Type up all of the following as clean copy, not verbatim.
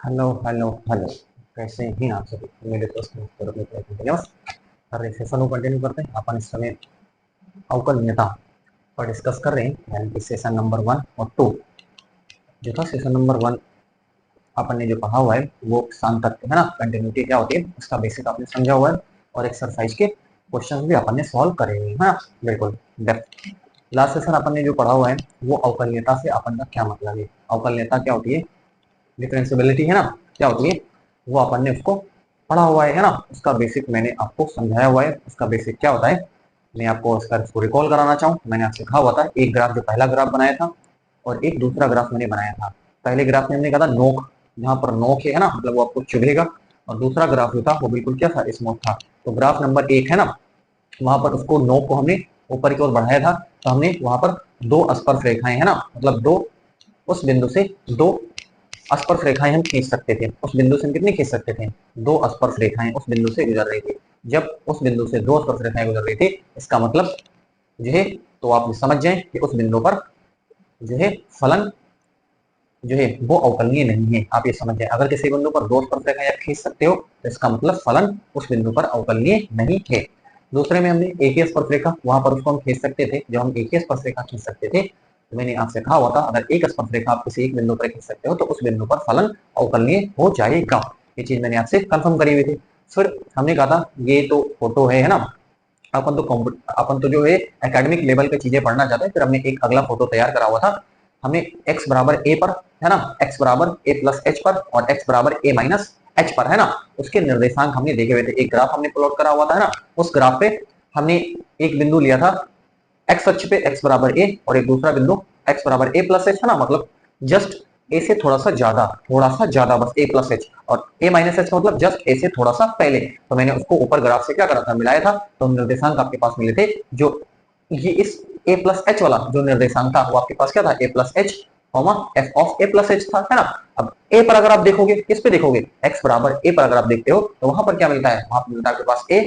Hello hello hello. कैसे हैं आप सभी मेरे दोस्त कंटिन्यूस कर रहे सेशन को कंटिन्यू करते हैं। अपन इस समय अवकलनीयता पर डिस्कस कर रहे हैं, यानी कि सेशन नंबर 1 और 2। जो था सेशन नंबर 1 अपन ने जो पढ़ा हुआ है वो सांतत्य है ना, कंटिन्यूटी क्या होती है उसका बेसिक आपने समझा हुआ है, और एक्सरसाइज के क्वेश्चन भी अपन ने सॉल्व करे हुए हैं ना, बिल्कुल डेप्थ। लास्ट सेशन अपन ने जो पढ़ा हुआ है वो अवकलनीयता से अपन का क्या मतलब है, अवकलनीयता क्या होती है, डिफरेंशियबिलिटी है ना क्या होती है, वो अपन ने उसको पढ़ा हुआ है ना। उसका बेसिक मैंने आपको समझाया हुआ है, उसका बेसिक क्या होता है मैं आपको उसको रिकॉल कराना चाहूँ। मैंने आपसे कहा हुआ था एक ग्राफ, जो पहला ग्राफ बनाया था और एक दूसरा ग्राफ मैंने बनाया था। पहले ग्राफ में हमने कहा था नोक, जहाँ पर नोक है ना मतलब वो आपको चुभेगा, और दूसरा ग्राफ जो था वो बिल्कुल क्या था, स्मूथ था। तो ग्राफ नंबर 1 है ना, वहां पर उसको नोक को हमने ऊपर की ओर बढ़ाया था, तो हमने वहां पर दो स्पर्श रेखाएं है ना, मतलब दो, उस बिंदु से दो स्पर्श रेखाएं हम खींच सकते थे। उस बिंदु से हम कितनी खींच सकते थे, दो स्पर्श रेखाएं उस बिंदु से गुजर रही थी। जब उस बिंदु से दो स्पर्श रेखाएं गुजर रही थी, इसका मतलब जो है, तो आप समझ जाएं कि उस बिंदु पर जो है फलन जो है वो अवकलनीय नहीं है। आप ये समझ जाए, अगर किसी बिंदु पर दो स्पर्श रेखाएं आप खींच सकते हो तो इसका मतलब फलन उस बिंदु पर अवकलनीय नहीं है। दूसरे में हमने एक ही स्पर्श रेखा, वहां पर उसको हम खींच सकते थे, जब हम एक ही स्पर्श रेखा खींच सकते थे तो मैंने आपसे कहा हुआ था अगर एक स्पर्श रेखा आप किसी एक बिंदु पर खींच सकते हो तो उस बिंदु पर फलन अवकलनीय हो जाएगा। ये चीज मैंने आपसे कंफर्म करी हुई थी। फिर हमने कहा था ये तो फोटो है ना, अपन तो जो है एकेडमिक लेवल पे चीजें पढ़ना चाहते हैं। फिर हमने एक अगला फोटो तैयार करा हुआ था, हमने x बराबर a पर है ना, x बराबर a प्लस एच पर और x बराबर a माइनस एच पर है ना, उसके निर्देशांक हमने देखे हुए थे। एक ग्राफ हमने प्लॉट करा हुआ था है ना, उस ग्राफ पे हमने एक बिंदु लिया था x अक्ष पे x बराबर a और एक दूसरा बिंदु x बराबर a प्लस एच है ना, मतलब जस्ट a से थोड़ा सा ज्यादा बस a प्लस एच, और a माइनस एच का मतलब जस्ट a से थोड़ा सा पहले। तो मैंने उसको ऊपर ग्राफ से क्या करा था, मिलाया था, तो निर्देशांक आपके पास मिले थे। जो ये इस a प्लस एच वाला जो निर्देशांक था वो आपके पास क्या था, a plus H F of a plus H था है ना। अब a पर अगर आप देखोगे, किस पे देखोगे, x बराबर a पर अगर आप देखते हो तो वहां पर क्या मिलता है, वहां पर मिलता है आपके पास a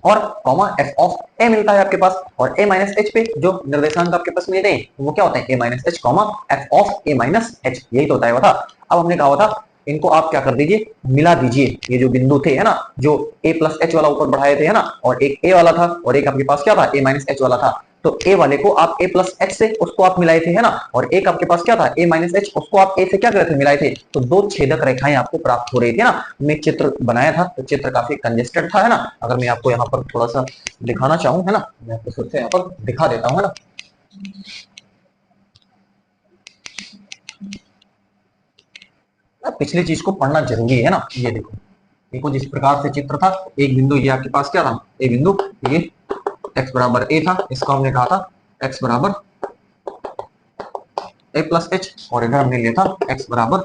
और कॉमा एफ ऑफ ए मिलता है आपके पास, और ए माइनस एच पे जो निर्देशांक आपके पास मिलते हैं वो क्या होते हैं, a minus h comma f of A minus h, यही तो होता है था। अब हमने कहा था इनको आप क्या कर दीजिए, मिला दीजिए। ये जो बिंदु थे है ना, जो ए प्लस एच वाला ऊपर बढ़ाए थे है ना, और एक ए वाला था और एक आपके पास क्या था, ए माइनस एच वाला था। तो ए वाले को आप ए प्लस एच से उसको आप मिलाए थे है ना, और एक आपके पास क्या था, ए माइनस एच, उसको आप ए से क्या करे थे, मिलाए थे। तो दो छेदक रेखाएं आपको प्राप्त हो रही थी ना। मैं चित्र बनाया था तो चित्र काफी कंजेस्टेड था है ना। अगर मैं आपको यहाँ पर थोड़ा सा दिखाना चाहूँ है ना, मैं आपको फिर से यहाँ पर दिखा देता हूँ है ना। पिछली चीज को पढ़ना जरूरी है ना। ये देखो, देखो जिस प्रकार से चित्र था, एक बिंदु ये आपके पास क्या था, एक बिंदु ये x बराबर a था, इसको हमने कहा था x बराबर a प्लस एच, और इधर हमने लिया था x बराबर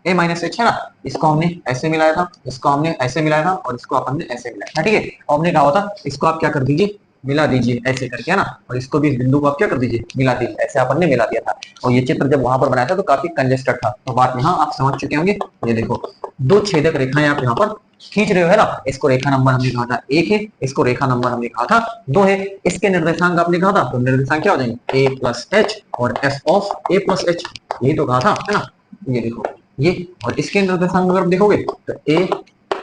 a माइनस एच है ना। इसको हमने ऐसे मिलाया था, इसको हमने ऐसे मिलाया था, और इसको अपन ने ऐसे मिलाया था, ठीक है। और हमने कहा था इसको आप क्या कर दीजिए, मिला दीजिए ऐसे करके है ना, और इसको भी इस बिंदु को आप क्या कर दीजिए, मिला दीजिए, ऐसे अपन ने मिला दिया था। और ये चित्र जब वहां पर बनाया था तो काफी कंजेस्टेड था, तो बात यहाँ आप समझ चुके होंगे। ये देखो दो छेदक रेखाएं आप यहाँ पर खींच रहे हो है ना, इसको रेखा नंबर हमने कहा था 1 है, इसको रेखा नंबर हमने कहा था 2 है। इसके निर्देशांक आपने कहा था, तो निर्देशांक क्या हो जाएंगे, a प्लस एच और F of a plus H, यही तो कहा था है ना। ये देखो ये, और इसके निर्देशांक अगर देखोगे तो a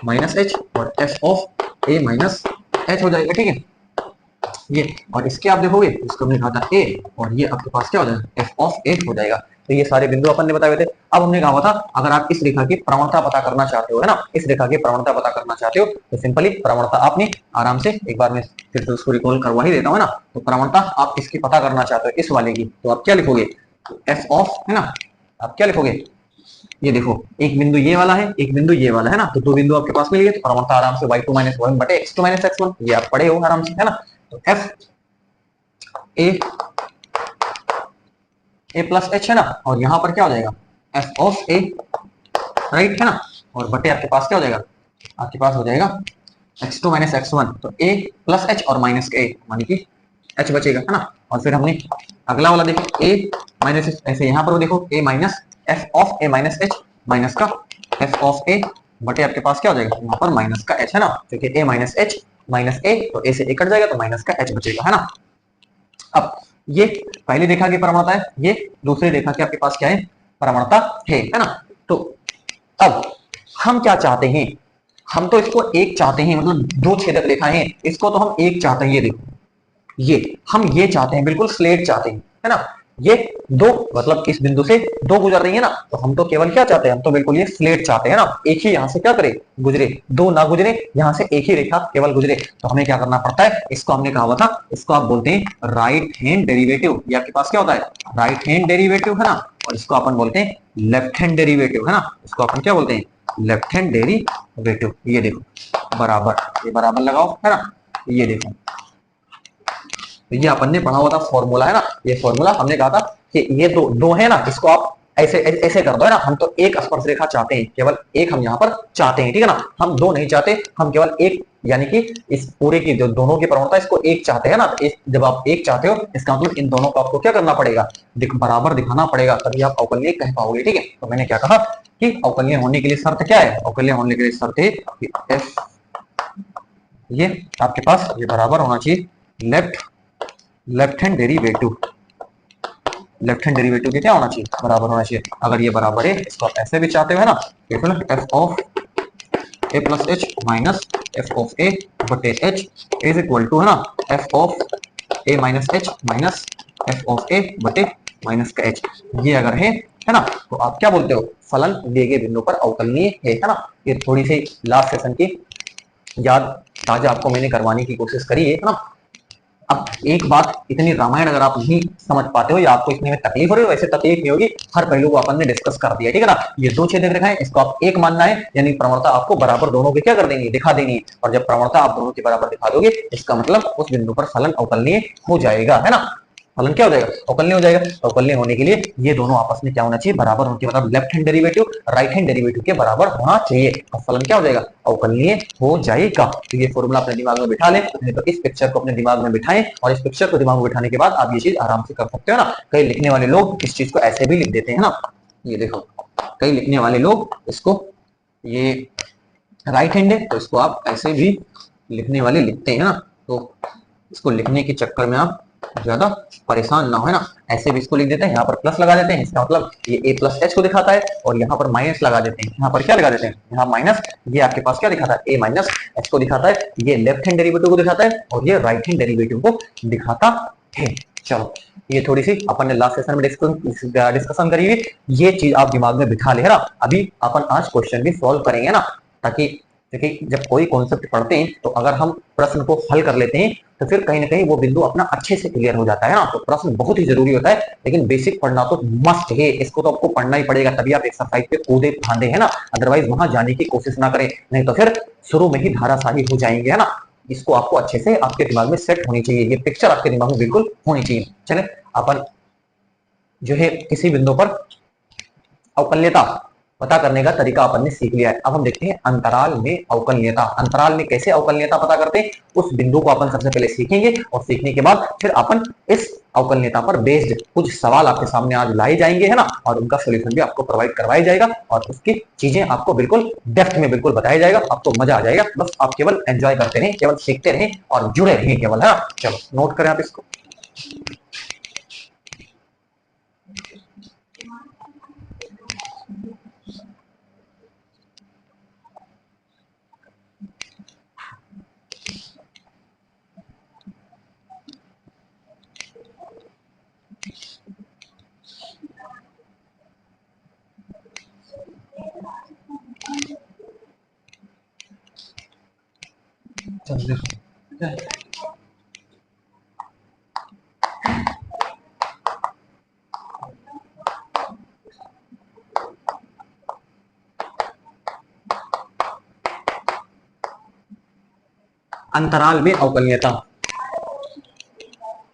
माइनस एच और F of A minus H हो जाएगा, ठीक है। ये, और इसके आप देखोगे इसको हमने कहा था a, और ये आपके पास क्या हो जाएगा, एफ ऑफ ए हो जाएगा। तो ये सारे बिंदु अपन ने बताए हुए थे। अब हमने कहा था अगर आप इस रेखा की प्रवणता पता करना चाहते हो है ना, इस रेखा की प्रवणता पता करना चाहते हो तो सिंपली प्रवणता आपने आराम से एक बार में फिर से उसको रिकॉल करवा ही देता हूँ है ना। तो प्रवणता आप इसकी पता करना चाहते हो इस वाले की, तो आप क्या लिखोगे, एफ ऑफ है ना, आप क्या लिखोगे, ये देखो एक बिंदु ये वाला है, एक बिंदु ये वाला है ना, तो दो बिंदु आपके पास मिल गए, तो प्रवणता आराम से y2 माइनस वन बटे x2 माइनस x1, ये आप पढ़े हो आराम से है ना। तो F A A plus H है ना, और यहाँ पर क्या हो जाएगा, एफ ऑफ ए, राइट है ना, और बटे आपके पास क्या हो जाएगा, आपके पास हो जाएगा x2 माइनस x1, तो a प्लस एच और माइनस के मानी कि h बचेगा है ना। और फिर हमने अगला वाला देखो a माइनस एच, ऐसे यहाँ पर देखो a minus f of A minus H minus का एफ ऑफ ए, बटे आपके पास क्या हो जाएगा, यहाँ पर माइनस का h है ना, क्योंकि a minus H minus a, तो a से a कट जाएगा तो माइनस का h बचेगा है ना। अब ये पहली रेखा की प्रवणता है, ये दूसरी रेखा की आपके पास क्या है, प्रवणता है ना। तो अब हम क्या चाहते हैं, हम तो इसको एक चाहते हैं, मतलब दो छेदक रेखा है, इसको तो हम एक चाहते हैं। ये देखो, ये हम ये चाहते हैं, बिल्कुल स्लेट चाहते हैं, है ना। ये दो, मतलब इस बिंदु से दो गुजर रही है ना, तो हम तो केवल क्या चाहते हैं, हम तो बिल्कुल ये स्लेट चाहते हैं ना, एक ही यहां से क्या करे, गुजरे, दो ना गुजरे, यहां से एक ही रेखा केवल गुजरे। तो हमें क्या करना पड़ता है, इसको हमने कहा हुआ था, इसको आप बोलते हैं राइट हैंड डेरिवेटिव। ये आपके पास क्या होता है, राइट हैंड डेरिवेटिव, है ना। और इसको अपन बोलते हैं लेफ्ट हैंड डेरिवेटिव, है ना। इसको अपन क्या बोलते हैं, लेफ्ट हैंड डेरिवेटिव। ये देखो बराबर, ये बराबर लगाओ, है ना। ये देखो, ये अपन ने पढ़ा हुआ था फॉर्मूला, है ना। ये फॉर्मूला हमने कहा था कि ये दो दो है ना, इसको आप ऐसे ऐसे कर दो, है ना। हम तो एक स्पर्श रेखा चाहते हैं, केवल एक हम यहाँ पर चाहते हैं, ठीक है ना। हम दो नहीं चाहते, हम केवल एक, यानी कि इस पूरे की जो दोनों की प्रवणता, इसको एक चाहते हैं ना। तो जब आप एक चाहते हो, इसका मतलब इन दोनों को आपको क्या करना पड़ेगा, बराबर दिखाना पड़ेगा, तभी आप अवकलनीय कह पाओगे, ठीक है। तो मैंने क्या कहा कि अवकलनीय होने के लिए शर्त क्या है, अवकलनीय होने के लिए शर्त है एफ, ये आपके पास ये बराबर होना चाहिए left hand derivative. Left hand derivative के क्या होना चाहिए, बराबर होना चाहिए। अगर ये बराबर है, इसको आप ऐसे भी चाहते हो, है ना, F of a plus h minus f of ए बटे एच इज इक्वल टू, है ना, F of A minus H minus f of ए बटे माइनस का एच। ये अगर है ना, तो आप क्या बोलते हो, फलन दिए गए बिंदु पर अवकलनीय है ना। ये थोड़ी सी लास्ट सेशन की याद ताजा आपको मैंने करवाने की कोशिश करी है ना। अब एक बात, इतनी रामायण अगर आप नहीं समझ पाते हो या आपको इसमें तकलीफ हो रही हो, वैसे तकलीफ नहीं होगी, हर पहलू को अपन ने डिस्कस कर दिया, ठीक है ना। ये दो छेदक रेखाएं, इसको आप एक मानना है, यानी प्रवणता आपको बराबर दोनों की क्या कर देनी है, दिखा देनी है। और जब प्रवणता आप दोनों के बराबर दिखा दोगे, इसका मतलब उस बिंदु पर फलन अवकलनीय हो जाएगा, है ना। फलन क्या हो जाएगा, अवकलनीय हो जाएगा। अवकलनीय होने के लिए ये दोनों आपस में क्या होना चाहिए, बराबर होना चाहिए, मतलब left hand derivative right hand derivative के बराबर होना चाहिए, और फलन क्या हो जाएगा, अवकलनीय हो जाएगा। तो ये फॉर्मूला अपने दिमाग में बिठा लें, तो इस पिक्चर को अपने दिमाग में बिठाएं, और इस पिक्चर को दिमाग में बिठाने के बाद आप ये चीज आराम से कर सकते हो ना। कई लिखने वाले लोग इस चीज को ऐसे भी लिख देते हैं ना, ये देखो, कई लिखने वाले लोग इसको, ये राइट हैंड है तो इसको आप ऐसे भी लिखने वाले लिखते हैं ना। तो इसको लिखने के चक्कर में आप ज्यादा परेशान ना हो, है ना। ऐसे भी इसको लिख देते हैं, यहाँ पर प्लस लगा देते हैं, इसका मतलब ये ए प्लस एच को दिखाता है, और यहाँ पर माइनस लगा देते हैं, यहाँ पर क्या लगा देते हैं, यहाँ माइनस। ये आपके पास क्या दिखाता है, ए माइनस एच को दिखाता है, ये लेफ्ट हैंड डेरिवेटिव को दिखाता है, और ये राइट हैंड डेरिवेटिव को दिखाता है। चलो, ये थोड़ी सी अपन ने लास्ट सेशन में डिस्कशन करी हुई, ये चीज आप दिमाग में बिठा ले, है ना। अभी अपन आज क्वेश्चन भी सॉल्व करेंगे ना, ताकि देखिए जब कोई कॉन्सेप्ट पढ़ते हैं तो अगर हम प्रश्न को हल कर लेते हैं, तो फिर कहीं ना कहीं वो बिंदु अपना अच्छे से क्लियर हो जाता है ना। तो प्रश्न बहुत ही जरूरी होता है, लेकिन बेसिक पढ़ना तो मस्ट है, इसको तो आपको पढ़ना ही पड़ेगा, तभी आप एक्सरसाइज पे कूदे फांदे, है ना। अदरवाइज वहां जाने की कोशिश ना करें, नहीं तो फिर शुरू में ही धाराशाही हो जाएंगे, है ना। इसको आपको अच्छे से आपके दिमाग में सेट होनी चाहिए, ये पिक्चर आपके दिमाग में बिल्कुल होनी चाहिए। चले, अपन जो है किसी बिंदु पर अवकल्यता पता करने का तरीका अपन ने सीख लिया है। अब हम देखते हैं अंतराल में अवकलनीयता। अंतराल में कैसे अवकलनीयता पता करते हैं, उस बिंदु को अपन सबसे पहले सीखेंगे, और सीखने के बाद फिर अपन इस अवकलनीयता पर बेस्ड कुछ सवाल आपके सामने आज लाए जाएंगे, है ना, और उनका सोल्यूशन भी आपको प्रोवाइड करवाया जाएगा, और उसकी चीजें आपको बिल्कुल डेप्थ में बिल्कुल बताया जाएगा, आपको मजा आ जाएगा। बस आप केवल एंजॉय करते रहें, केवल सीखते रहें और जुड़े रहें केवल, है ना। चलो नोट करें आप इसको। अंतराल में अवकलनीयता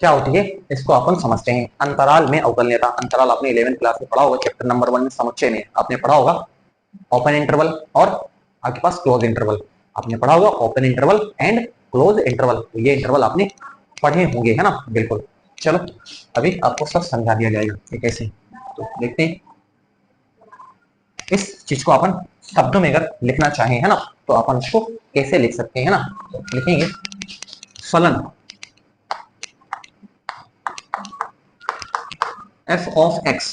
क्या होती है, इसको अपन समझते हैं। अंतराल में अवकलनीयता, अंतराल आपने 11th क्लास में पढ़ा होगा, चैप्टर नंबर 1 में समुच्चय में आपने पढ़ा होगा ओपन इंटरवल और आपके पास क्लोज इंटरवल, आपने पढ़ा होगा open interval and close interval. ये इंटरवल आपने पढ़े होंगे, है ना, बिल्कुल। चलो अभी आपको सब समझा दिया जाएगा कि कैसे। तो देखते हैं इस चीज को अपन शब्दों में अगर लिखना चाहें, है ना, तो अपन इसको कैसे लिख सकते हैं, है ना। तो लिखेंगे फलन एफ ऑफ एक्स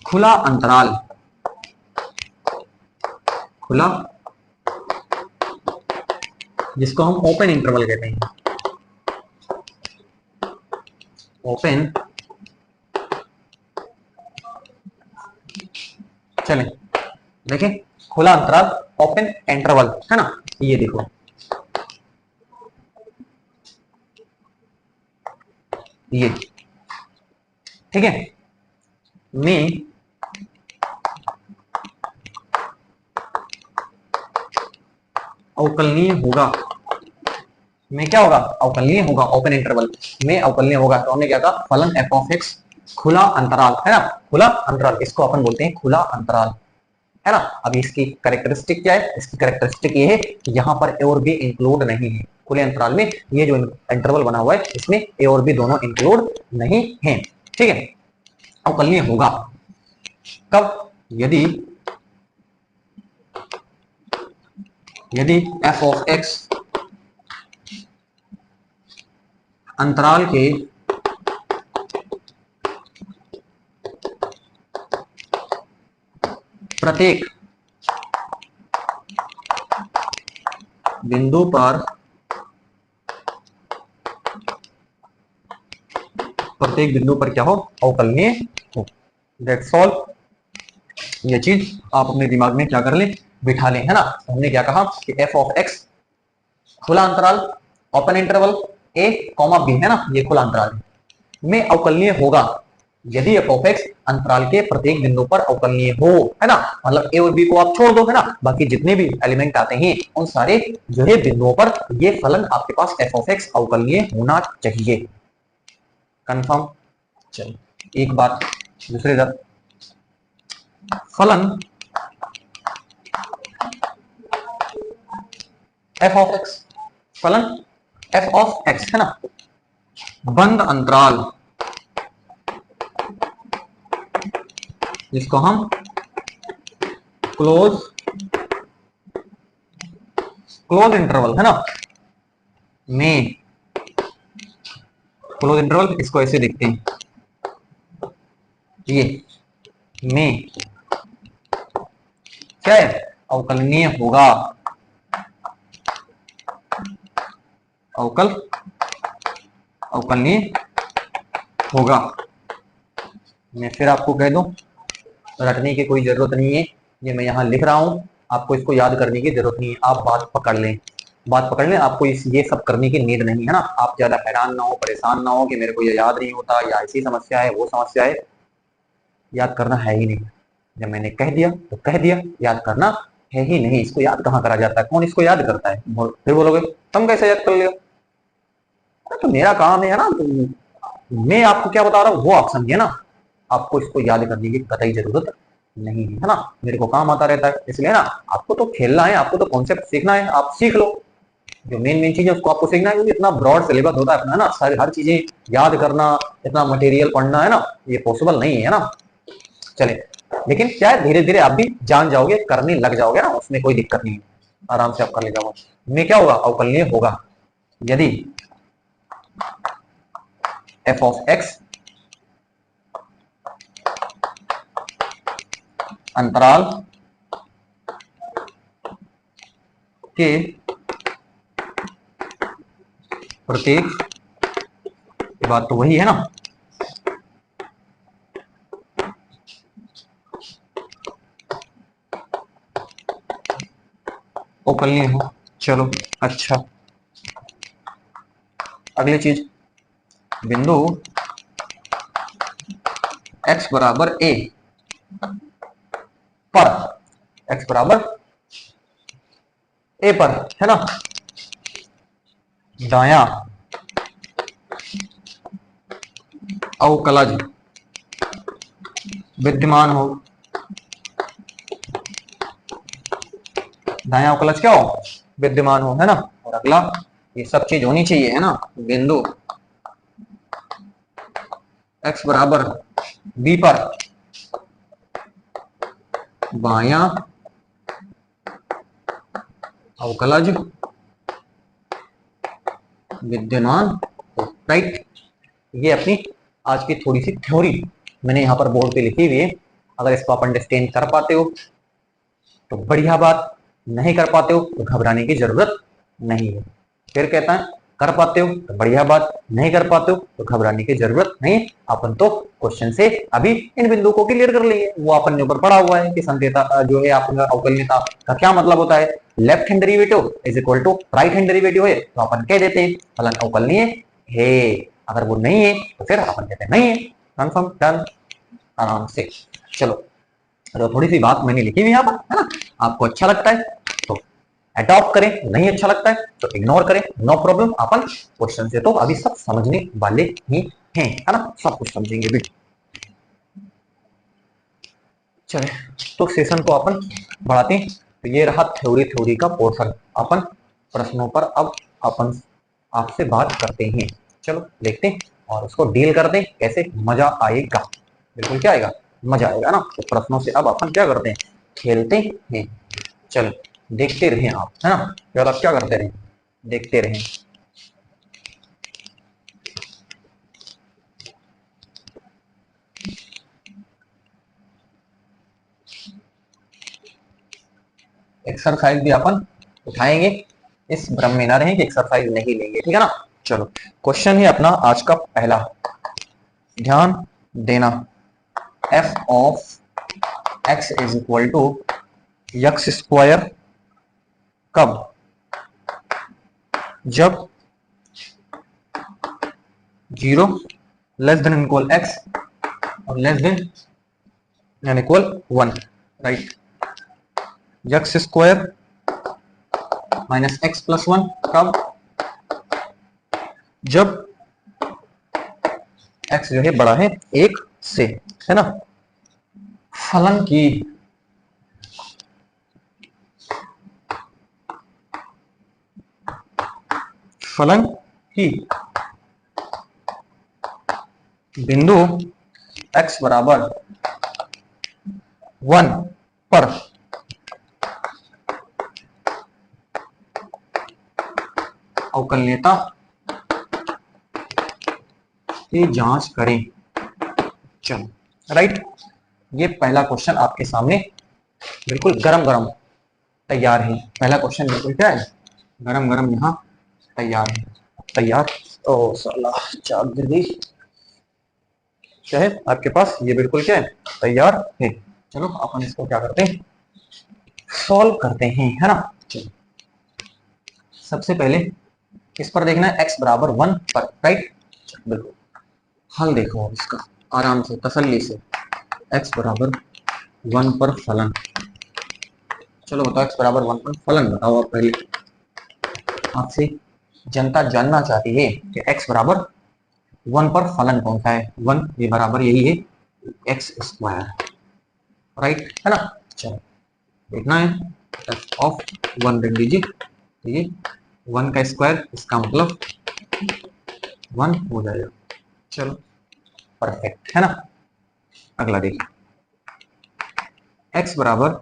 खुला अंतराल, खुला जिसको हम ओपन इंटरवल कहते हैं, ओपन, चले देखें खुला अंतराल ओपन इंटरवल है ना, ये देखो ये, ठीक है, में अवकलनीय होगा, में क्या होगा, अवकलनीय होगा, ओपन इंटरवल में अवकलनीय होगा। तो हमने क्या कहा, फलन एफ ऑफ एक्स खुला अंतराल है ना, खुला अंतराल, इसको अपन बोलते हैं खुला अंतराल है ना। अब इसकी कैरेक्टरिस्टिक क्या है, इसकी कैरेक्टरिस्टिक ये है कि यहाँ पर ए और बी इंक्लूड नहीं है, खुले अंतराल में ये जो इंटरवल बना हुआ है इसमें ए और बी दोनों इंक्लूड नहीं है, ठीक है। अवकलनीय होगा कब, यदि एफ ऑफ एक्स अंतराल के प्रत्येक बिंदु पर क्या हो, अवकलनीय हो। That's all. ये चीज आप अपने दिमाग में क्या कर ले, बिठा लें, है ना। हमने क्या कहा कि एफ ऑफ एक्स खुला अंतराल ओपन इंटरवल ए कॉमा बी है ना, ये खुला अंतराल में अवकलनीय होगा यदि एफ ऑफ एक्स अंतराल के प्रत्येक बिंदु पर अवकलनीय हो, है ना। मतलब ए और बी को आप छोड़ दो, है ना, बाकी जितने भी एलिमेंट आते हैं उन सारे जो है बिंदुओं पर ये फलन आपके पास एफ ऑफ एक्स अवकलनीय होना चाहिए। कंफर्म। चलिए एक बात दूसरी तरफ, फलन एफ ऑफ एक्स, फलन एफ ऑफ एक्स है ना, बंद अंतराल जिसको हम क्लोज इंटरवल है ना, में क्लोज इंटरवल, इसको ऐसे देखते हैं, ये में क्या है, अवकलनीय होगा, अवकलनीय होगा। मैं फिर आपको कह दूं, रटने की कोई जरूरत नहीं है, ये मैं यहाँ लिख रहा हूं, आपको इसको याद करने की जरूरत नहीं है, आप बात पकड़ लें, आपको ये सब करने की नीड नहीं है ना। आप ज्यादा हैरान ना हो, परेशान ना हो कि मेरे को ये याद नहीं होता या ऐसी समस्या है वो समस्या है, याद करना है ही नहीं। जब मैंने कह दिया तो कह दिया, याद करना है ही नहीं। इसको याद कहाँ करा जाता है, कौन इसको याद करता है, फिर बोलोगे तुम कैसे याद कर लिया, तो मेरा काम है ना, मैं आपको क्या बता रहा हूँ वो आप समझिए ना। आपको इसको याद करने की कतई जरूरत नहीं है ना, मेरे को काम आता रहता है, इसलिए ना आपको तो खेलना है, आपको तो कॉन्सेप्ट सीखना है, आप सीख लो। जो मेन चीज है उसको आपको सीखना है, क्योंकि इतना ब्रॉड सिलेबस होता है अपना ना, सारी हर चीजें याद करना, इतना मटेरियल पढ़ना है ना, ये पॉसिबल नहीं है ना। चले, लेकिन क्या है, धीरे धीरे आप भी जान जाओगे, करने लग जाओगे ना, उसमें कोई दिक्कत नहीं है, आराम से आप कर ले जाओगे। में क्या होगा, अवकलनीय होगा यदि एफ ऑफ एक्स अंतराल के प्रत्येक, बात तो वही है ना, अवकलनीय हो। चलो अच्छा, अगली चीज, बिंदु x बराबर a पर, x बराबर a पर है ना, दायां अवकलज विद्यमान हो, दायां अवकलज क्या हो, विद्यमान हो, है ना। और अगला ये सब चीज होनी चाहिए, है ना। बिंदु x बराबर b पर बायां अवकलज विद्यमान हो, राइट। ये अपनी आज की थोड़ी सी थ्योरी मैंने यहाँ पर बोर्ड पे लिखी हुई है, अगर इसको आप अंडरस्टैंड कर पाते हो तो बढ़िया बात, नहीं कर पाते हो तो घबराने की जरूरत नहीं है। फिर कहता है कर पाते हो तो बढ़िया बात, नहीं कर पाते हो तो घबराने की जरूरत नहीं। अपन तो क्वेश्चन से अभी इन बिंदुओं को क्लियर कर लिए, वो अपन ने ऊपर पढ़ा हुआ है कि संदेता जो है आपका अवकलनीयता का क्या मतलब होता है। Left hand derivative is equal to right hand derivative है तो अपन कह देते हैं फलन अवकलनीय है। अगर वो नहीं है तो फिर अपन कहते हैं नहीं है। कंफर्म, डन, आराम से। चलो तो थोड़ी सी बात मैंने लिखी हुई यहाँ पर, है ना। आपको अच्छा लगता है तो अडॉप्ट करें, नहीं अच्छा लगता है तो इग्नोर करें, नो प्रॉब्लम। अपन क्वेश्चन से तो अभी सब समझने वाले ही हैं, है ना, सब कुछ समझेंगे भी। चले तो सेशन को अपन बढ़ाते हैं। तो ये रहा थ्योरी का पोर्शन। अपन प्रश्नों पर अब अपन आपसे बात करते हैं। चलो देखते हैं और उसको डील करते हैं कैसे, मजा आएगा। बिल्कुल क्या आएगा, मजा आएगा ना। तो प्रश्नों से अब अपन क्या करते हैं, खेलते हैं। चलो देखते रहें आप, है ना, फिर आप क्या करते रहें, देखते रहें। एक्सरसाइज भी अपन उठाएंगे, इस भ्रम में ना रहें कि एक्सरसाइज नहीं लेंगे, ठीक है ना। चलो क्वेश्चन है अपना आज का पहला, ध्यान देना। F of X is equal to X square कब, जब 0 लेस देन इक्वल एक्स और less than and equal 1, right. X square minus x plus 1 कब, जब एक्स जो है बड़ा है 1 से, है ना। फलन की बिंदु x बराबर 1 पर अवकलनीयता की जांच करें। चलो राइट, ये पहला क्वेश्चन आपके सामने बिल्कुल गरम गरम तैयार है। पहला क्वेश्चन बिल्कुल क्या है, गरम गरम यहाँ तैयार है। तैयार, ओ साला चाक गिर गई, क्या है आपके पास, ये बिल्कुल क्या है, तैयार है। चलो अपन इसको क्या करते हैं, सॉल्व करते हैं, है ना। चलो सबसे पहले किस पर देखना है, x बराबर 1 पर, राइट। बिल्कुल हल देखो इसका आराम से तसल्ली से। x बराबर 1 पर फलन, चलो बताओ x बराबर 1 पर फलन बताओ। आप पहले, आपसे जनता जानना चाहती है कि x बराबर 1 पर फलन कौन सा है। 1 ये बराबर यही है एक्स स्क्वायर, राइट, है ना। चलो देखना है, एफ ऑफ 1 लिख लीजिए, तो ये 1 का स्क्वायर, इसका मतलब 1 हो जाएगा। चलो परफेक्ट, है ना। अगला देखिए, x बराबर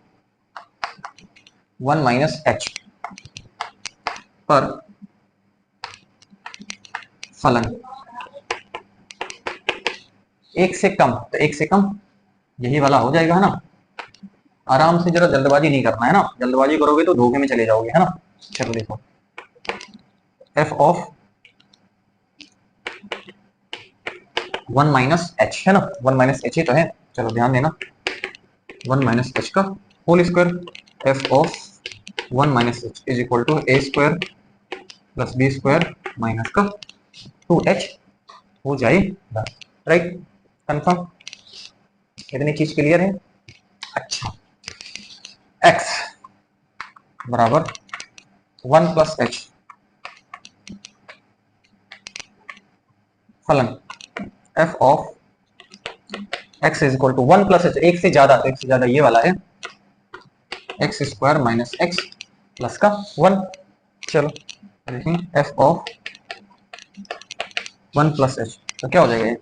1 माइनस एच पर फलन 1 से कम, तो 1 से कम यही वाला हो जाएगा, है ना। आराम से, जरा जल्दबाजी नहीं करना है ना, जल्दबाजी करोगे तो धोखे में चले जाओगे, है ना। चलो देखो, एफ ऑफ 1 माइनस एच, है ना, 1 माइनस एच ही तो है। चलो ध्यान देना, 1 माइनस एच का whole square, F of 1 minus H is equal to A square plus B square minus का 2h हो जाएगा, राइट। कंफर्म, इतनी चीज क्लियर है। अच्छा, x बराबर 1 प्लस एच फलन f of x is equal to 1 plus H, एक से ज्यादा, तो एक से ज्यादा ये वाला है x square minus x plus का 1। चलो देखें, f ऑफ 1 प्लस एच तो क्या हो जाएगा,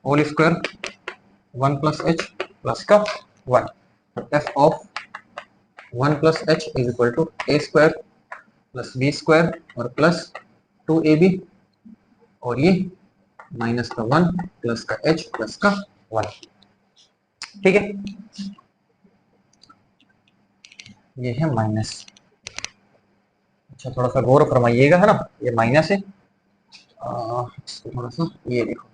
whole square 1 plus H plus का 1, तो f of 1 plus H is equal to A square plus B square और प्लस 2ab, और ये माइनस का 1 प्लस का h प्लस का 1। ठीक है, ये है माइनस। अच्छा थोड़ा सा गौर फरमाइएगा, है ना, ये माइनस है। इसको थोड़ा सा ये देखो,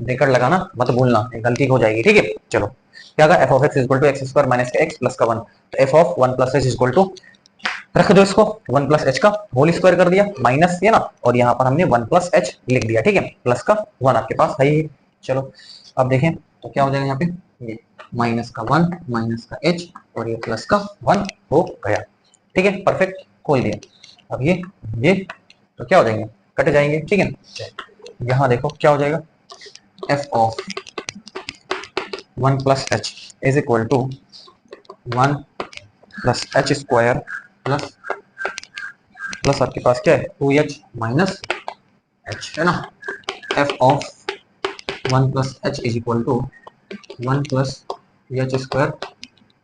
ब्रेकेट लगाना मत भूलना, ये गलती हो जाएगी। ठीक है, चलो क्या होगा, F of X equal to X square minus का एक्स प्लस का 1, तो F of 1 plus H equal to, रख दो इसको 1 प्लस एच का होल स्क्वायर कर दिया, माइनस ये ना, और यहाँ पर हमने 1 प्लस एच लिख दिया। ठीक है, प्लस का 1 आपके पास है ही। चलो अब देखें तो क्या हो जाएगा यहाँ पे, ये माइनस का 1 माइनस का एच और ये प्लस का 1 हो गया। ठीक है, परफेक्ट, खोल दिया। अब ये तो क्या हो जाएंगे, कट जाएंगे। ठीक है, यहाँ देखो क्या हो जाएगा, F of 1 plus H is equal to 1 plus H square plus plus आपके पास क्या है 2h माइनस एच, है ना। F of 1 plus H is equal to 1 plus H square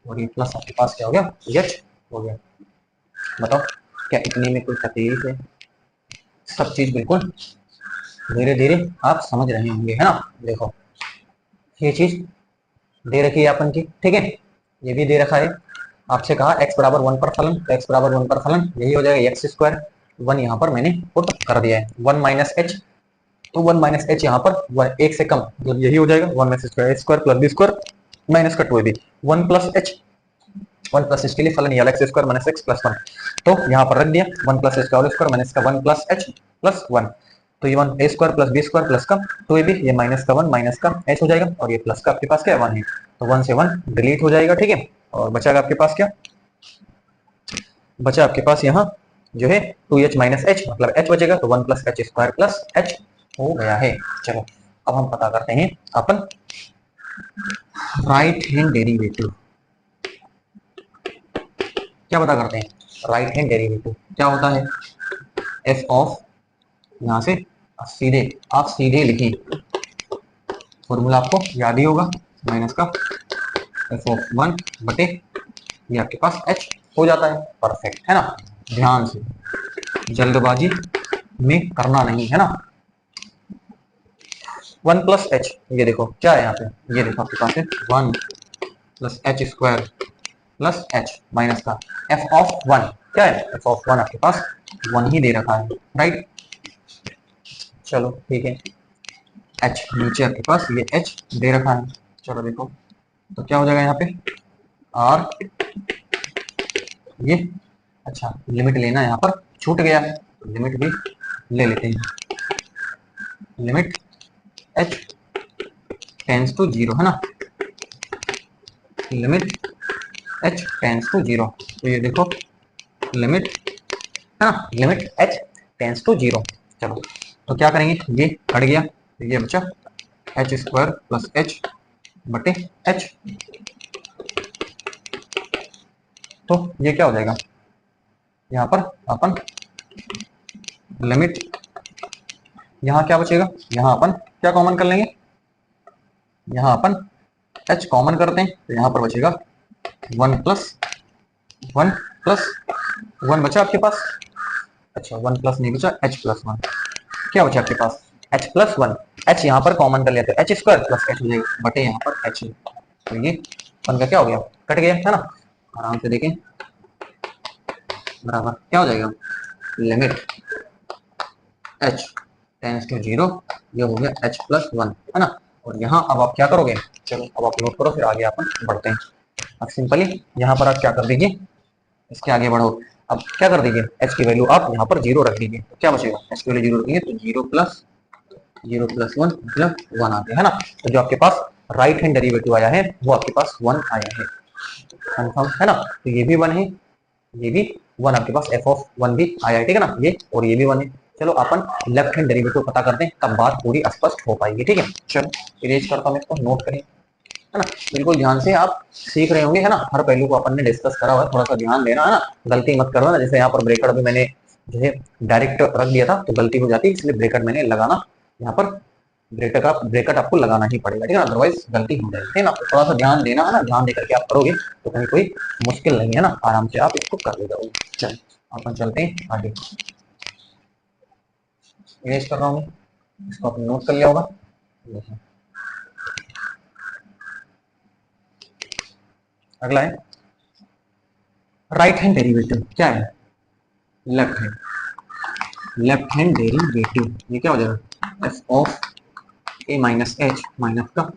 और ये प्लस आपके पास क्या हो गया, एच हो गया। बताओ क्या इतने में कोई तकलीफ है, सब चीज बिल्कुल धीरे धीरे आप समझ रहे होंगे, है ना। देखो ये चीज दे रखी है अपन की, ठीक है, ये भी दे रखा है। आपसे कहा x बराबर 1 पर फलन, तो x बराबर 1 पर फलन यही हो जाएगा एक्स स्क्वायर, 1 यहाँ पर मैंने पुट कर दिया है, 1 माइनस एच, तो 1 माइनस एच यहाँ पर 1 से कम, मतलब यही हो जाएगा 1 minus square square plus B square minus का 2 भी 1 प्लस एच, 1 प्लस एच के लिए फलन ये x square minus x plus 1, तो यहाँ पर रख दिया 1 प्लस एच का होल स्क्वायर माइनस का 1 प्लस एच प्लस 1, तो ये 1 a square plus B square plus का 2 भी, ये माइनस का 1 माइनस का एच हो जाएगा, और ये प्लस का आपके पास क्या है 1 है, तो 1 से 1 डिलीट हो जाएगा। ठीक है, और बचाएगा आपके पास क्या, बचा आपके पास यहाँ जो है 2h माइनस एच, मतलब h बचेगा, तो 1 plus H square plus H हो गया है। चलो अब हम पता करते हैं अपन राइट हैंड डेरिवेटिव, क्या पता करते हैं, राइट हैंड डेरिवेटिव क्या होता है, एफ ऑफ, यहाँ से सीधे आप सीधे लिखें, फॉर्मूला आपको याद ही होगा, माइनस का एफ ऑफ 1 बटे ये आपके पास h हो जाता है। परफेक्ट, है ना, ध्यान से, जल्दबाजी में करना नहीं, है ना। 1 प्लस एच, ये देखो क्या है यहाँ पे, ये देखो आपके पास है 1 plus H square plus h minus का एफ ऑफ 1, क्या है एफ ऑफ 1 आपके पास 1 ही दे रखा है, राइट। चलो ठीक है, एच नीचे आपके पास ये एच दे रखा है। चलो देखो तो क्या हो जाएगा यहाँ पे, और ये, अच्छा लिमिट लेना यहाँ पर छूट गया है, तो लिमिट भी ले लेते हैं, लिमिट एच टेंस टू 0, है ना, लिमिट एच टेंस टू 0, तो ये देखो लिमिट, है ना, लिमिट एच टेंस टू 0। चलो तो क्या करेंगे, ये हट गया, तो ये बचा एच स्क्वायर प्लस एच बटे एच, तो ये क्या हो जाएगा, यहाँ पर अपन लिमिट, यहाँ क्या बचेगा, यहाँ अपन क्या कॉमन कर लेंगे, यहाँ अपन एच कॉमन करते हैं, तो यहाँ पर बचेगा 1 प्लस 1 प्लस 1 बचा आपके पास, अच्छा 1 प्लस नहीं बचा, एच प्लस 1, क्या बचा आपके पास एच प्लस 1, एच यहाँ पर कॉमन कर लिया तो एच स्क्वायर प्लस एच हो जाएगा बटे यहाँ पर एच, तो ये 1 का क्या हो गया, कट गया, है ना। आराम से देखें, बराबर क्या हो जाएगा, लिमिट एच टेंस टू 0, ये हो गया एच प्लस 1, है ना। और यहाँ अब आप क्या करोगे, चलो अब आप नोट करो, फिर आगे अपन बढ़ते हैं। अब सिंपली यहाँ पर आप क्या कर दीजिए, इसके आगे बढ़ो, अब क्या कर दीजिए, एच की वैल्यू आप यहाँ पर 0 रख दीजिए, तो क्या बचेगा, एच की वैल्यू 0 रखेंगे तो 0 प्लस 1 मतलब 1 आ गया, है ना। तो जो आपके पास राइट हैंड डेरिवेटिव आया है वो आपके पास 1 आया है, कंफर्म है ना। तो ये भी 1 है, ये भी 1 आपके पास एफ ऑफ 1 भी आया है, ठीक है ना, ये और ये भी 1 है। चलो अपन लेफ्ट हैंड डेरिवेटिव पता करते हैं, तब बात पूरी स्पष्ट हो पाएगी, ठीक है। चलो इरेज करता हूँ इसको, नोट करें, है ना, बिल्कुल ध्यान से आप सीख रहे होंगे, है ना, हर पहलू को अपन ने डिस्कस करा हुआ है, थोड़ा सा ध्यान देना, है ना, गलती मत करना, जैसे यहाँ पर ब्रेकर भी मैंने जो है डायरेक्ट रख दिया था तो गलती हो जाती है, इसलिए ब्रेकर मैंने लगाना, यहाँ पर ब्रेकेट आपको लगाना ही पड़ेगा, ठीक है ना, अदरवाइज गलती हो जाएगी, है ना। तो थोड़ा सा ध्यान देना, है ना, ध्यान देकर के आप करोगे तो कहीं कोई मुश्किल नहीं है ना, आराम से आप इसको कर ले जाओगे। चल अपन चलते हैं आगे, इरेज कर रहा हूँ, इसको आपने नोट कर लिया होगा। अगला है राइट हैंड डेरिवेटिव, क्या है? लेफ्ट हैंड डेरिवेटिव, ये क्या हो जाएगा? F of A minus H minus का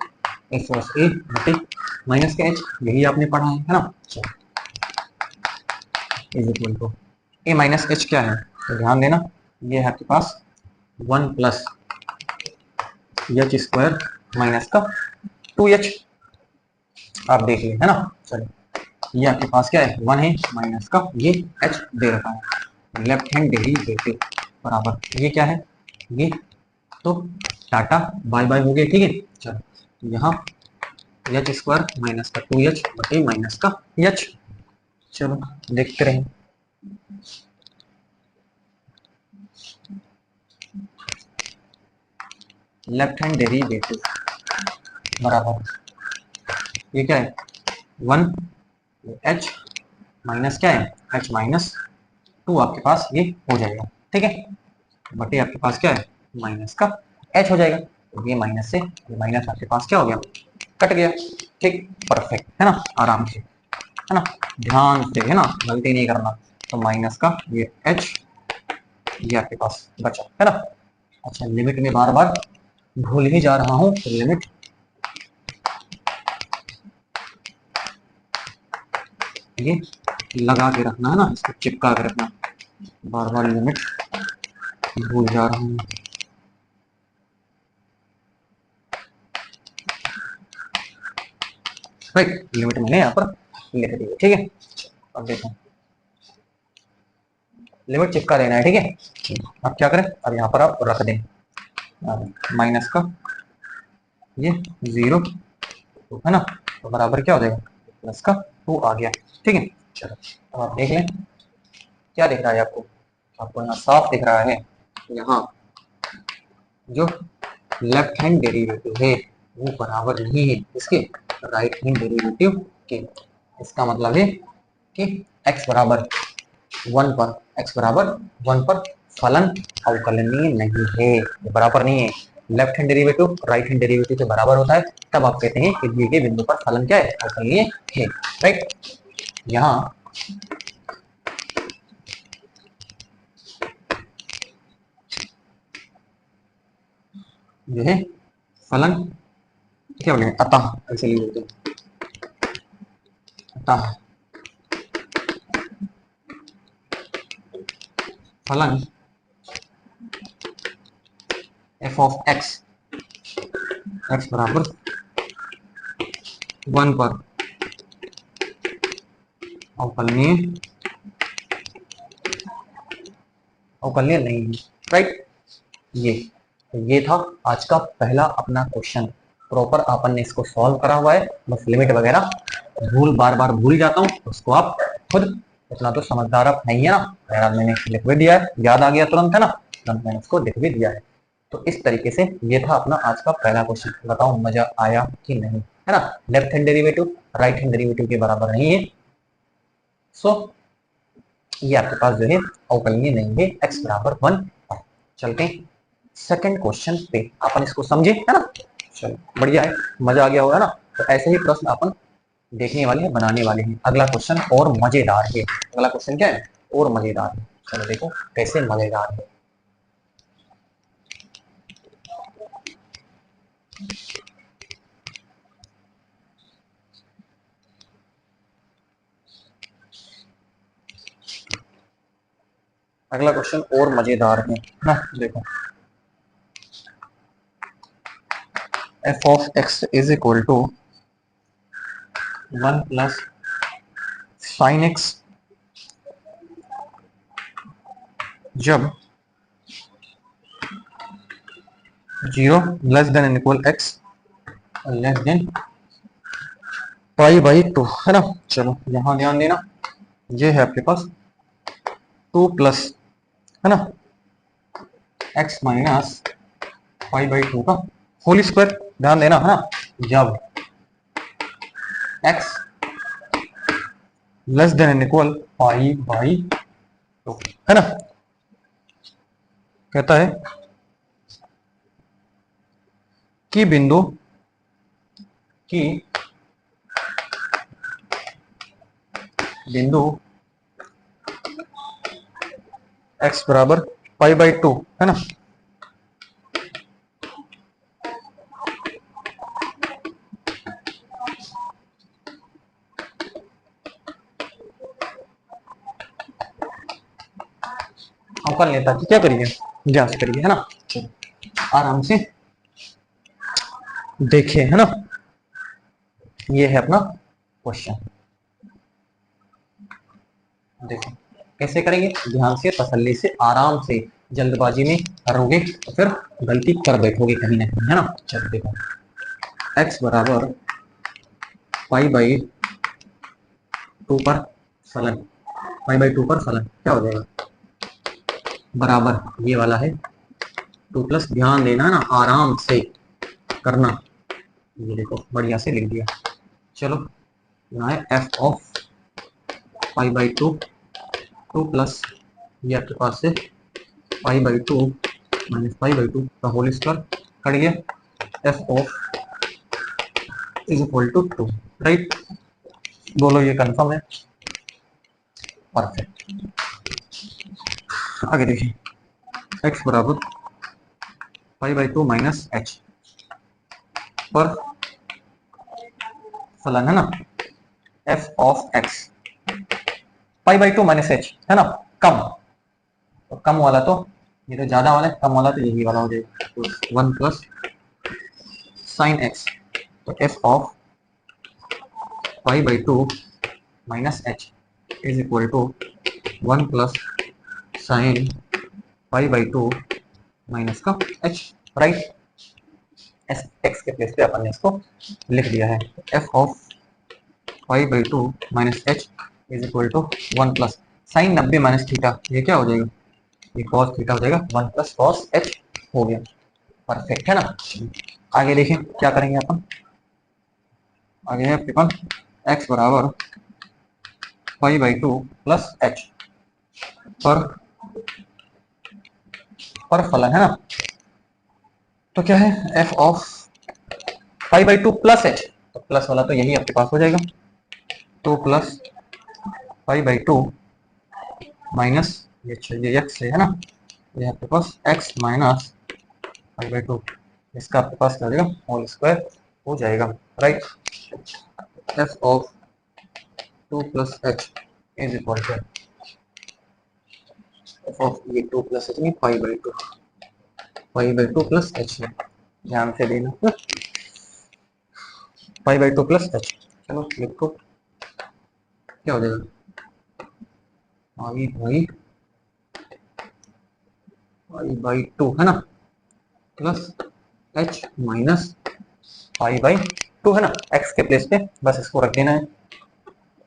एफ ऑफ ए बटे माइनस का एच, यही आपने पढ़ा है ना? Is equal to A minus H क्या है, तो ध्यान देना, ये है आपके पास 1 प्लस एच स्क्वायर माइनस का 2h, आप देख लिए है ना? चलिए, ये आपके पास क्या है? 1 है माइनस का ये h दे रखा है, लेफ्ट हैंड डेरिवेटिव बराबर ये क्या है? ये तो टाटा बाय बाय हो गया, ठीक है। चलो यहाँ एच स्क्वायर माइनस का 2h बटे माइनस का h, चलो देखते रहे। लेफ्ट हैंड डेरिवेटिव बराबर ये क्या है? 1 h माइनस क्या है? h माइनस 2 आपके पास ये हो जाएगा, ठीक है, बटे आपके पास क्या है? माइनस का h हो जाएगा, तो ये माइनस से ये माइनस आपके पास क्या हो गया? कट गया, ठीक, परफेक्ट है ना, आराम से है ना, ध्यान से है ना, गलती नहीं करना। तो माइनस का ये h ये आपके पास बचा है ना। अच्छा, लिमिट में बार बार भूल ही जा रहा हूं, तो लिमिट ये लगा के रखना है ना, इसको चिपका के रखना, बार बार लिमिट भूल जा रहा हूँ। राइट, लिमिट मैंने यहाँ पर लिख दी है, ठीक है। अब देखो, लिमिट चिपका देना है, ठीक है। अब क्या करें, अब यहाँ पर आप रख दें माइनस का ये 0 है ना, तो बराबर क्या हो जाएगा? प्लस का 2 आ गया, ठीक है। चलो अब आप देख लें, क्या दिख रहा है आपको? आपको यहाँ साफ दिख रहा है, यहाँ जो लेफ्ट हैंड डेरिवेटिव है वो बराबर नहीं है इसके राइट हैंड डेरिवेटिव के। इसका मतलब है कि x बराबर 1 पर फलन अवकलनीय नहीं है, ये बराबर नहीं है। Left hand derivative right hand derivative से बराबर होता है, तब आप कहते हैं कि दिए गए बिंदु पर फलन क्या है? अवकलनीय है, राइट। यहाँ जो है फलन क्या बोले? अतः, ऐसे लिख देते हैं, अतः फलन f ऑफ x बराबर 1 पर अवकलनीय नहीं है, राइट। ये था आज का पहला अपना क्वेश्चन, प्रॉपर अपन ने इसको सॉल्व करा हुआ है, बस लिमिट वगैरह बार बार भूल जाता हूँ, उसको आप खुद, इतना तो समझदार आप नहीं है ना, यार मैंने लिख भी दिया है, याद आ गया तुरंत है ना, तुरंत मैंने इसको लिख भी दिया है। तो इस तरीके से ये था अपना आज का पहला क्वेश्चन। बताओ मजा आया कि नहीं, है ना। Left hand derivative right hand derivative के बराबर नहीं है, सो ये आपके पास जो है अवकलनीय नहीं है x बराबर 1 पर। चलते हैं सेकंड क्वेश्चन पे, अपन इसको समझे है ना। चलो बढ़िया है, मजा आ गया होगा ना। तो ऐसे ही प्रश्न अपन देखने वाले हैं, बनाने वाले हैं। अगला क्वेश्चन और मजेदार है, अगला क्वेश्चन क्या है? और मजेदार है, चलो देखो कैसे मजेदार है। अगला क्वेश्चन और मजेदार है ना, देखो f of x is equal to 1 plus sine x जब 0 less than and equal x less than pi by 2, है ना। चलो यहाँ ध्यान देना, ये है आपके पास 2 प्लस है ना x माइनस पाई बाई 2 का होल स्क्वायर, ध्यान देना है ना, जब x less than and equal pi by 2, है ना। कहता है कि बिंदु की बिंदु x बराबर π/2 है ना। अवकल लेता कि क्या करिए, जांच करिए है ना, आराम से देखिए है ना। ये है अपना क्वेश्चन, देखो कैसे करेंगे, ध्यान से तसल्ली से आराम से, जल्दबाजी में करोगे तो फिर गलती कर बैठोगे कहीं ना कहीं है ना। चलो देखो x बराबर π/2 पर फलन, π/2 पर फलन क्या हो जाएगा, बराबर ये वाला है 2 प्लस, ध्यान देना ना, आराम से करना, ये देखो बढ़िया से लिख दिया। चलो यहाँ है f ऑफ π/2 2 प्लस, ये आपके पास से π/2 माइनस π/2 का होल स्क्वायर कट गया, f of is equal to 2, right. बोलो ये कंफर्म है, परफेक्ट। आगे देखिए x बराबर π/2 माइनस h पर फलन है ना, f of x π/2 minus h है ना, कम, तो कम वाला तो ये तो ज्यादा वाला है, कम वाला तो यही वाला हो जाएगा, तो 1 प्लस साइन x, तो f of π/2 minus h is equal to 1 plus sine π/2 minus का h, राइट। x के प्लेस पे अपन ने इसको लिख दिया है, f of π/2 minus h is equal to 1 plus sine 90 minus theta, ये क्या हो जाएगा, ये cos थीटा हो जाएगा, 1 प्लस cos h हो गया, परफेक्ट है ना। आगे देखें क्या करेंगे अपन, आगे है आपके पास x बराबर π/2 प्लस h पर फलन है ना, तो क्या है f ऑफ π/2 प्लस h, तो प्लस वाला तो यही आपके पास हो जाएगा, 2 प्लस π/2 माइनस ये x है ना, ये आपके पास x माइनस π/2, इसका आपके पास क्या हो जाएगा, होल स्क्वायर हो जाएगा, right. f of 2 plus h is equal to f of ये 2 प्लस h नहीं, π/2 प्लस h है, ध्यान से देना, π/2 प्लस h, चलो लिखो क्या हो जाएगा, π/2 है ना, प्लस h माइनस π/2 है ना, x के प्लेस पे बस इसको रख देना है,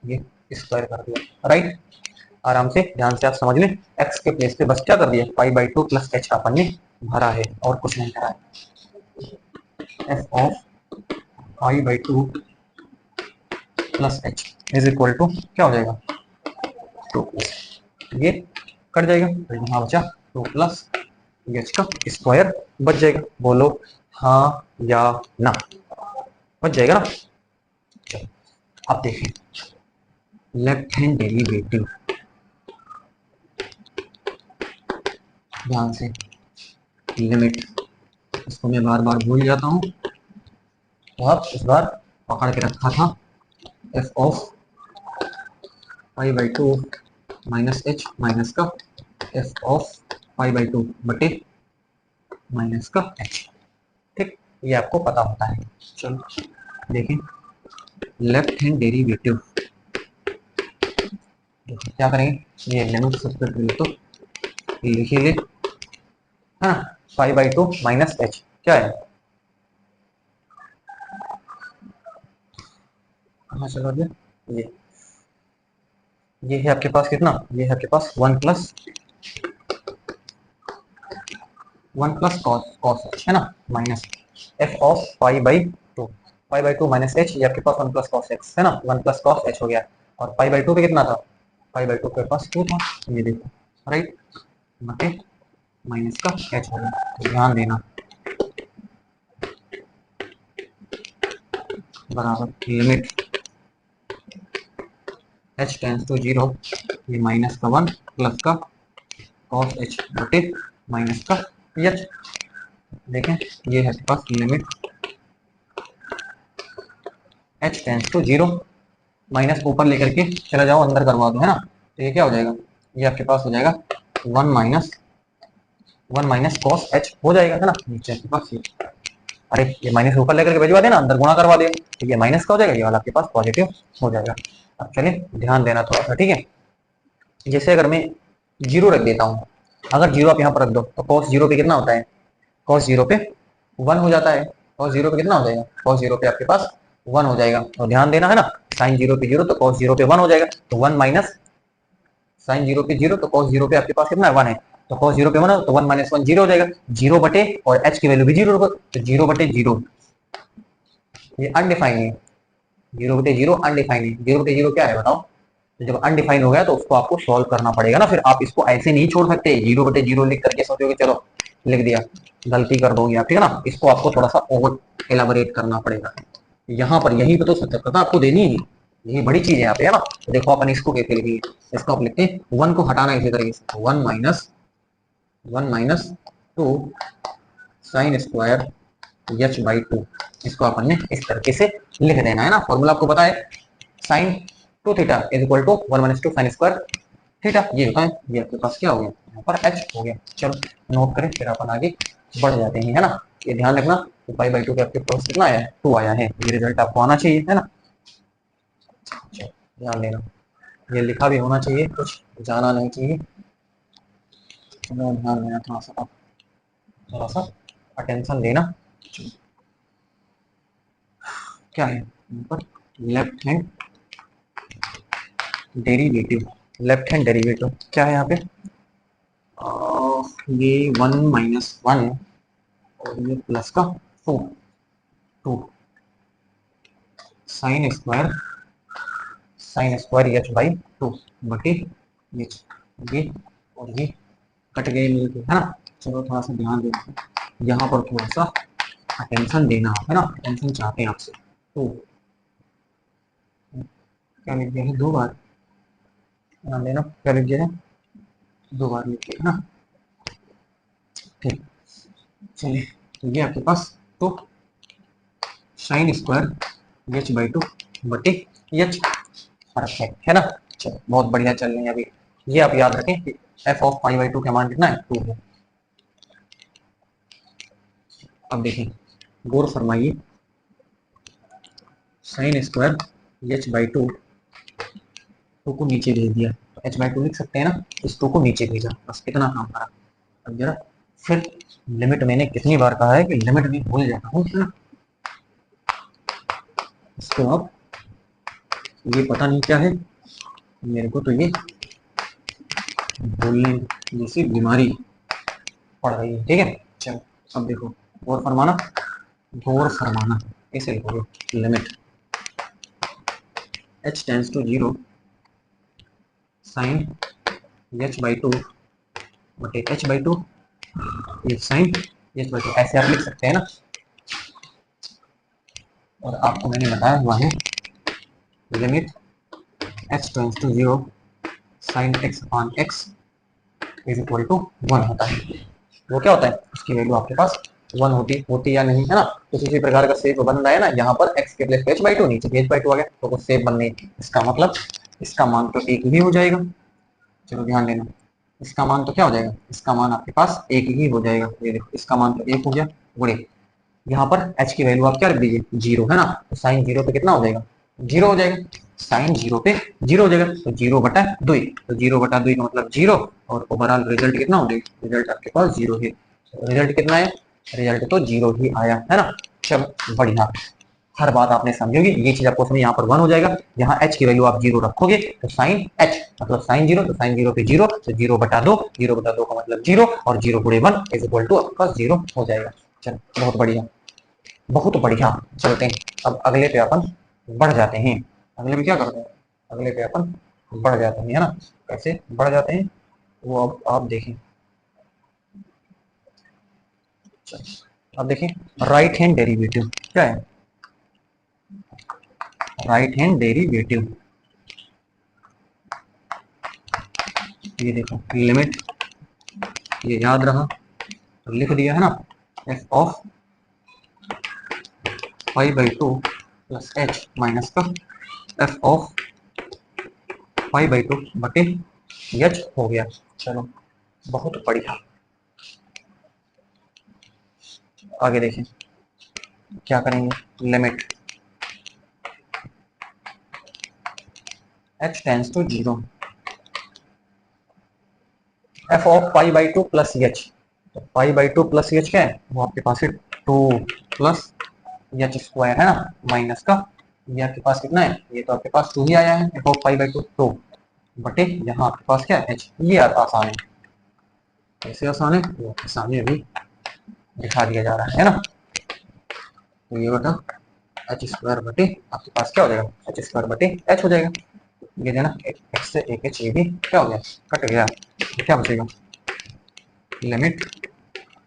ये स्क्वायर कर दिया, राइट। आराम से ध्यान से आप समझ लें, x के प्लेस पे बस क्या कर दिया, π/2 प्लस h अपन ने भरा है और कुछ नहीं करा है। f of π/2 plus h is equal to क्या हो जाएगा, 2, ये कट जाएगा, तो यहाँ बचा 2 प्लस h का स्क्वायर बच जाएगा, बोलो हाँ या ना, बच जाएगा ना। चलो अब देखिए लेफ्ट हैंड डेरिवेटिव, ध्यान से, लिमिट, इसको मैं बार बार भूल जाता हूँ, तो आप इस बार पकड़ के रखा था, f of π/2 minus h minus का f ऑफ π/2 बटे माइनस का h, ठीक, ये आपको पता होता है। चलो देखें लेफ्ट हैंड डेरिवेटिव, क्या करेंगे, ये लिमिट सबसे पहले तो लिख ले, हाँ, π/2 माइनस h क्या है, कहाँ चला गया, ये है आपके पास कितना, ये है आपके पास 1 प्लस cos h है ना, minus f of π/2, π/2 minus h, ये आपके पास 1 प्लस cos x है ना, 1 प्लस cos h हो गया, और π/2 पे कितना था, π/2 के पास 2 था, ये देखो, राइट, बटे माइनस का h हो गया, तो ध्यान देना, बराबर लिमिट h टेंस टू 0, ये माइनस का 1 प्लस का cos h बटे माइनस का h। देखें ये है आपके पास limit h tends to 0, minus ऊपर लेकर के चला जाओ अंदर करवा दो, है ना। तो ये क्या हो जाएगा, ये आपके पास हो जाएगा 1 माइनस कॉस h हो जाएगा, है ना। नीचे आपके पास ये, अरे ये माइनस ऊपर लेकर के भिजवा देना, अंदर गुणा करवा देना, तो ये माइनस का हो जाएगा, ये वाला आपके पास पॉजिटिव हो जाएगा। अब चलिए ध्यान देना थोड़ा सा, ठीक है। जैसे अगर मैं जीरो रख देता हूँ, अगर जीरो आप यहाँ पर रख दो तो कॉस जीरो पे कितना होता है, कॉस जीरो पे 1 हो जाता है। कॉस जीरो पे कितना हो जाएगा, कॉस जीरो पे आपके पास 1 हो जाएगा। तो ध्यान देना, है ना, साइन जीरो पे जीरो तो कॉस जीरो पे 1 हो जाएगा। तो 1 माइनस साइन जीरो पे जीरो, तो कॉस जीरो पे आपके पास कितना है, 1 है। तो कॉस जीरो पे 1 है तो 1 माइनस 1 जीरो हो जाएगा, जीरो बटे और h की वैल्यू भी जीरो, तो जीरो बटे जीरो, ये अनडिफाइन है। जीरो बटे जीरो अनडिफाइन है। जीरो बटे जीरो क्या है बताओ, तो जब अनडिफाइन हो गया तो उसको आपको सॉल्व करना पड़ेगा ना। फिर आप इसको ऐसे नहीं छोड़ सकते, जीरो बटे जीरो लिख करके सोचोगे चलो लिख दिया, गलती कर दोगे आप, ठीक है ना। इसको आपको थोड़ा सा ओवर एलाबोरेट करना पड़ेगा। यहाँ पर यही पे तो सतर्कता आपको देनी है, यही बड़ी चीज है यहाँ पे, है ना। तो देखो अपन इसको कैसे लिखेंगे, इसको आप लिखते हैं 1 को हटाना इसी तरीके से, 1 minus 2 sine square H by 2, इसको अपन ने इस तरीके से लिख देना, है ना। फॉर्मूला आपको पता है, sine 2 theta is equal to 1 minus 2 sine square theta. ये होता है, ये आपके पास क्या हो गया, यहाँ पर h हो गया। चलो नोट करें, फिर अपन आगे बढ़ जाते हैं, है ना। ये ध्यान रखना, तो पाई बाई 2 के आपके पास कितना आया है, 2 आया है। ये रिजल्ट आपको आना चाहिए, है ना। ध्यान देना, ये लिखा भी होना चाहिए, कुछ जाना नहीं चाहिए। ध्यान देना थोड़ा सा अटेंशन देना। क्या है यहाँ पर, left hand derivative, left hand derivative क्या है यहाँ पे, ये 1 माइनस 1 और ये प्लस का 2 साइन स्क्वायर एच बाई 2 बटे ये और ये कट गए मिलके, है ना। चलो थोड़ा सा ध्यान देना, यहाँ पर थोड़ा सा अटेंशन देना, है ना, अटेंशन चाहते हैं आपसे। तो क्या लिख दिया है, 2 बार ध्यान देना, क्या लिख दिया है, 2 बार लिख दिया, है ना। ठीक, चलिए तो ये आपके पास तो साइन स्क्वायर एच बाई 2 बटे एच, परफेक्ट, है ना। चलो बहुत बढ़िया चल रहे हैं अभी। ये आप याद रखें कि एफ ऑफ पाई बाई 2 का मान कितना है, 2 है। अब देखें, गौर फरमाइए, साइन स्क्वायर एच बाई 2 को नीचे भेज दिया, तो एच बाई 2 लिख सकते हैं ना, इस 2 को नीचे भेजा, बस इतना काम करा। अब जरा फिर लिमिट मैंने कितनी बार कहा है कि लिमिट भी भूल जाता हूँ ना। इसके बाद ये पता नहीं क्या है मेरे को, तो ये भूलने जैसी बीमारी पड़ रही है, ठीक है। चलो अब देखो, गौर फरमाना, गौर फरमाना, इसे लिखोगे limit h tends to 0 sine H by 2 बटे एच बाई 2, ये साइन एच बाई 2 ऐसे आप लिख सकते हैं ना। और आपको मैंने बताया हुआ है limit h tends to 0 sine x upon x is equal to 1 होता है। वो क्या होता है, उसकी वैल्यू आपके पास 1 होती या नहीं, है ना। तो किसी प्रकार का शेप बन रहा है ना, यहाँ पर x के प्लेस पे h बाई 2, नीचे h बाई 2 आ गया, तो वो शेप बनने, इसका मतलब इसका मान तो एक ही हो जाएगा। चलो ध्यान देना, इसका मान तो क्या हो जाएगा, इसका मान आपके पास एक ही हो जाएगा। ये देखो इसका मान तो एक हो गया, गुणे यहाँ पर h की वैल्यू आप क्या रख दीजिए, 0, है ना। तो साइन 0 पे कितना हो जाएगा, 0 हो जाएगा। साइन 0 पे 0 हो जाएगा, तो 0/2, तो 0/2 का मतलब 0, और ओवरऑल रिजल्ट कितना हो जाएगा, रिजल्ट आपके पास 0 है। रिजल्ट कितना है, रिजल्ट तो 0 ही आया, है ना। चलो बढ़िया, हर बात आपने समझी होगी, ये चीज आपको समझ, यहाँ पर 1 हो जाएगा, यहाँ h की वैल्यू आप 0 रखोगे, तो साइन h मतलब साइन 0, तो साइन 0 पे 0, तो 0/2, 0/2 का मतलब 0, और 0 गुणे 1 इज इक्वल टू आपका 0 हो जाएगा। चलो बहुत बढ़िया, बहुत बढ़िया। चलते हैं अब अगले पे अपन बढ़ जाते हैं। अगले पे क्या करते हैं, अगले पे अपन बढ़ जाते हैं, है ना। कैसे बढ़ जाते हैं वो अब आप देखें। अब देखें, राइट हैंड डेरिवेटिव क्या है, राइट हैंड डेरिवेटिव ये देखो लिमिट, ये याद रहा तो लिख दिया है ना, F of pi by two plus h minus का F of pi by two बटे एच हो गया। चलो बहुत बढ़िया, आगे देखें क्या करेंगे। Limit h tends to 0 f of pi by two plus h, तो pi by two plus h क्या है, वो आपके पास है 2 प्लस एच स्क्वायर है ना, माइनस का ये आपके पास कितना है, ये तो आपके पास 2 ही आया है, F of pi by to 2 बटे यहाँ आपके पास क्या है h। ये आसान है, कैसे आसान है वो आपके सामने अभी दिखा दिया जा रहा है ना। तो ये बटा एच स्क्वायर बटे आपके पास क्या हो जाएगा, एच स्क्वायर बटे एच हो जाएगा। ये देना एक्स से एक एच, ये भी क्या हो गया कट गया, तो क्या बचेगा लिमिट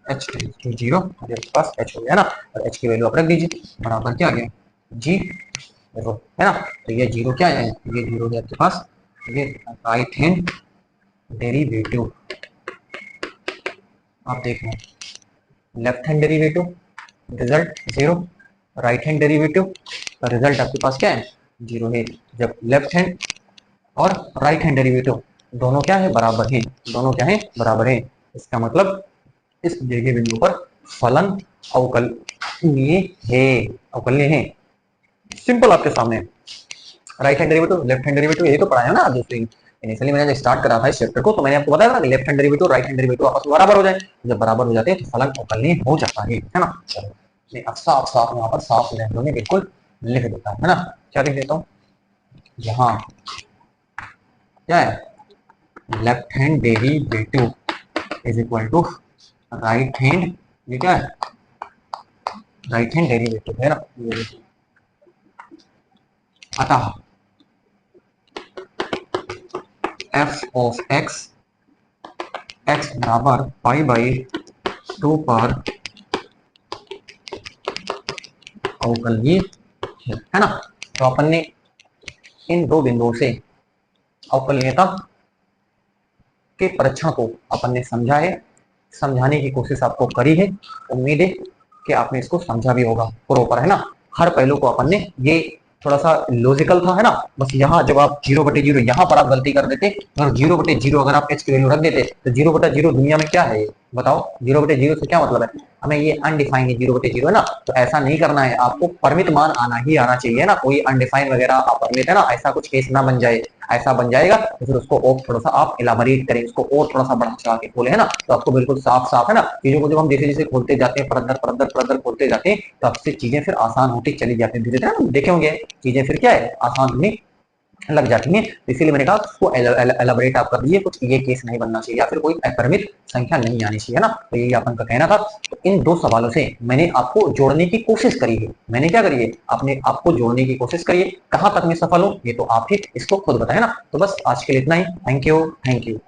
एच टू 0, आपके पास एच हो गया ना, और एच की वैल्यू आप रख दीजिए बराबर क्या आ गया जी है ना। तो ये 0 क्या है, ये 0 है आपके पास, ये राइट हैंड डेरिवेटिव आप देख लें, left hand derivative result 0, right hand derivative का रिजल्ट आपके पास क्या है 0 है। जब लेफ्ट हैंड और राइट हैंड डेरिवेटिव दोनों क्या है बराबर है, दोनों क्या है बराबर है, इसका मतलब इस दिए गए बिंदु पर फलन अवकलनीय है, अवकलनीय है। सिंपल आपके सामने right hand derivative left hand derivative, यही तो पढ़ाया ना आप दोस्तों। इनिशियली मैंने जब स्टार्ट करा था इस चैप्टर को तो मैंने आपको बताया था कि left hand derivative right hand derivative आपस में बराबर हो जाए, जब बराबर हो जाते हैं तो फलन अवकलनीय हो जाता है ना। चलो अब साफ साफ यहाँ पर साफ लहरों में बिल्कुल लिख देता है ना, क्या लिख देता हूँ यहाँ क्या है left hand derivative is equal to right hand, ये क्या है राइट हैंड डेरिवेटिव है ना। अतः f ऑफ x x बराबर पाई बाई 2 पर अवकलनीय है ना। तो अपन ने इन दो बिंदुओं से अवकलनीयता के परीक्षण को अपन ने समझा है, समझाने की कोशिश आपको करी है, उम्मीद है कि आपने इसको समझा भी होगा प्रॉपर है ना। हर पहलू को अपन ने, ये थोड़ा सा लॉजिकल था है ना, बस यहाँ जब आप 0/0 यहाँ पर आप गलती कर देते, अगर 0/0 अगर आप h की वैल्यू रख देते तो 0/0 दुनिया में क्या है बताओ, 0/0 से क्या मतलब है, हमें ये अनडिफाइंड 0/0 है ना, तो ऐसा नहीं करना है, आपको परिमित मान आना ही आना चाहिए ना, कोई अनडिफाइंड वगैरह अपरिमित है ना, ऐसा कुछ केस ना बन जाए, ऐसा बन जाएगा तो फिर उसको और थोड़ा सा आप इलाबोरेट करें, उसको और थोड़ा सा बढ़ा चढ़ा के खोले है ना, तो आपको बिल्कुल साफ साफ है ना चीजों को जब हम जैसे जैसे खोलते जाते हैं परदर खोलते जाते हैं तो आपसे चीजें फिर आसान होती चली जाती है, धीरे धीरे देखे होंगे चीजें फिर क्या है आसान होने लग जाती हैं। इसीलिए मैंने कहा उसको एलाबोरेट आप कर दीजिए, कुछ ये केस नहीं बनना चाहिए या फिर कोई अपरिमित संख्या नहीं आनी चाहिए ना, तो यही अपन का कहना था। तो इन दो सवालों से मैंने आपको जोड़ने की कोशिश करी है, मैंने क्या करी है आपने आपको जोड़ने की कोशिश करी है, कहां तक मैं सफल हूं ये तो आप ही इसको खुद बताए ना। तो बस आज के लिए इतना ही, थैंक यू।